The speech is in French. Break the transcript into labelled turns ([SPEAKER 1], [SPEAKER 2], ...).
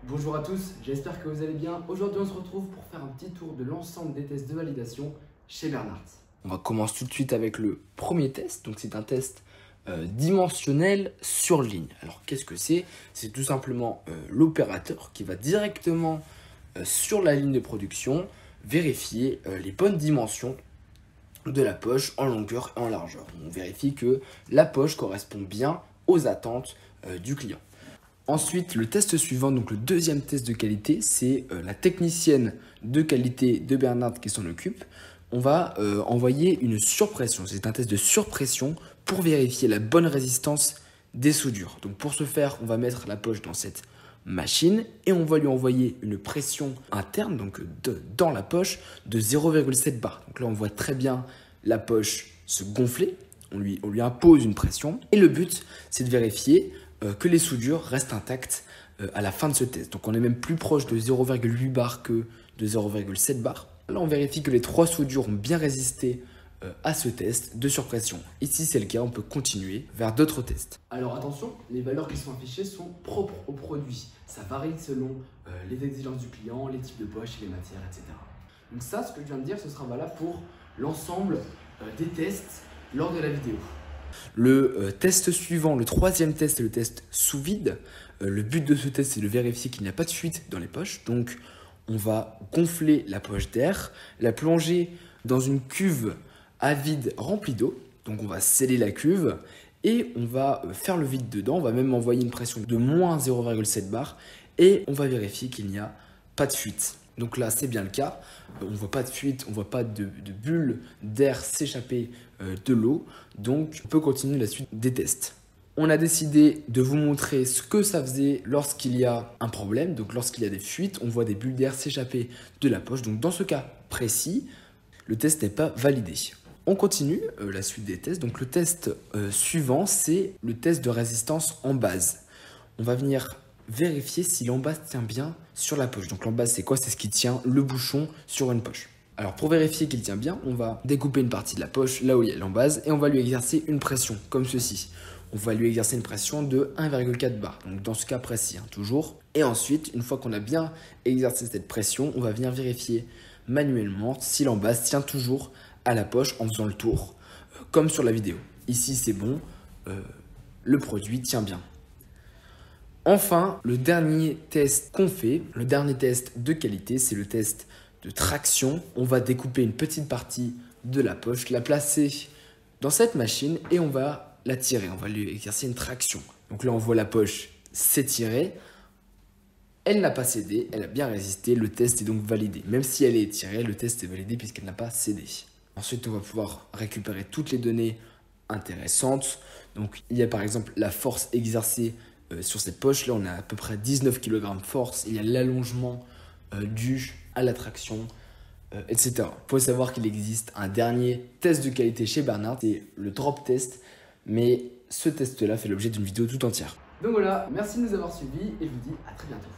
[SPEAKER 1] Bonjour à tous, j'espère que vous allez bien. Aujourd'hui on se retrouve pour faire un petit tour de l'ensemble des tests de validation chez Bernard. On va commencer tout de suite avec le premier test. Donc c'est un test dimensionnel sur ligne. Alors qu'est-ce que c'est? C'est tout simplement l'opérateur qui va directement sur la ligne de production vérifier les bonnes dimensions de la poche en longueur et en largeur. On vérifie que la poche correspond bien aux attentes du client. Ensuite, le test suivant, donc le deuxième test de qualité, c'est la technicienne de qualité de Bernard qui s'en occupe. On va envoyer une surpression. C'est un test de surpression pour vérifier la bonne résistance des soudures. Donc pour ce faire, on va mettre la poche dans cette machine et on va lui envoyer une pression interne, donc dans la poche, de 0,7 bar. Donc là, on voit très bien la poche se gonfler. On lui impose une pression. Et le but, c'est de vérifier que les soudures restent intactes à la fin de ce test. Donc on est même plus proche de 0,8 bar que de 0,7 bar. Là on vérifie que les trois soudures ont bien résisté à ce test de surpression. Ici c'est le cas, on peut continuer vers d'autres tests. Alors attention, les valeurs qui sont affichées sont propres au produit. Ça varie selon les exigences du client, les types de poches, les matières, etc. Donc ça, ce que je viens de dire, ce sera valable pour l'ensemble des tests lors de la vidéo. Le test suivant, le troisième test, est le test sous vide. Le but de ce test, c'est de vérifier qu'il n'y a pas de fuite dans les poches. Donc, on va gonfler la poche d'air, la plonger dans une cuve à vide remplie d'eau. Donc, on va sceller la cuve et on va faire le vide dedans. On va même envoyer une pression de moins 0,7 bar et on va vérifier qu'il n'y a pas de fuite. Donc là, c'est bien le cas. On ne voit pas de fuite, on ne voit pas de bulles d'air s'échapper de l'eau. Donc, on peut continuer la suite des tests. On a décidé de vous montrer ce que ça faisait lorsqu'il y a un problème. Donc, lorsqu'il y a des fuites, on voit des bulles d'air s'échapper de la poche. Donc, dans ce cas précis, le test n'est pas validé. On continue la suite des tests. Donc, le test suivant, c'est le test de résistance en base. On va venir vérifier si l'embase tient bien sur la poche. Donc l'embase, c'est quoi? C'est ce qui tient le bouchon sur une poche. Alors pour vérifier qu'il tient bien, on va découper une partie de la poche là où il y a l'embase et on va lui exercer une pression comme ceci. On va lui exercer une pression de 1,4 bar. Donc dans ce cas précis, toujours. Et ensuite, une fois qu'on a bien exercé cette pression, on va venir vérifier manuellement si l'embase tient toujours à la poche en faisant le tour, comme sur la vidéo. Ici, c'est bon, le produit tient bien. Enfin, le dernier test qu'on fait, le dernier test de qualité, c'est le test de traction. On va découper une petite partie de la poche, la placer dans cette machine et on va la tirer. On va lui exercer une traction. Donc là, on voit la poche s'étirer. Elle n'a pas cédé, elle a bien résisté. Le test est donc validé. Même si elle est étirée, le test est validé puisqu'elle n'a pas cédé. Ensuite, on va pouvoir récupérer toutes les données intéressantes. Donc, il y a par exemple la force exercée sur cette poche. Là, on a à peu près 19 kg de force. Il y a l'allongement dû à la traction, etc. Il faut savoir qu'il existe un dernier test de qualité chez Bernard, c'est le drop test. Mais ce test-là fait l'objet d'une vidéo tout entière. Donc voilà, merci de nous avoir suivis et je vous dis à très bientôt.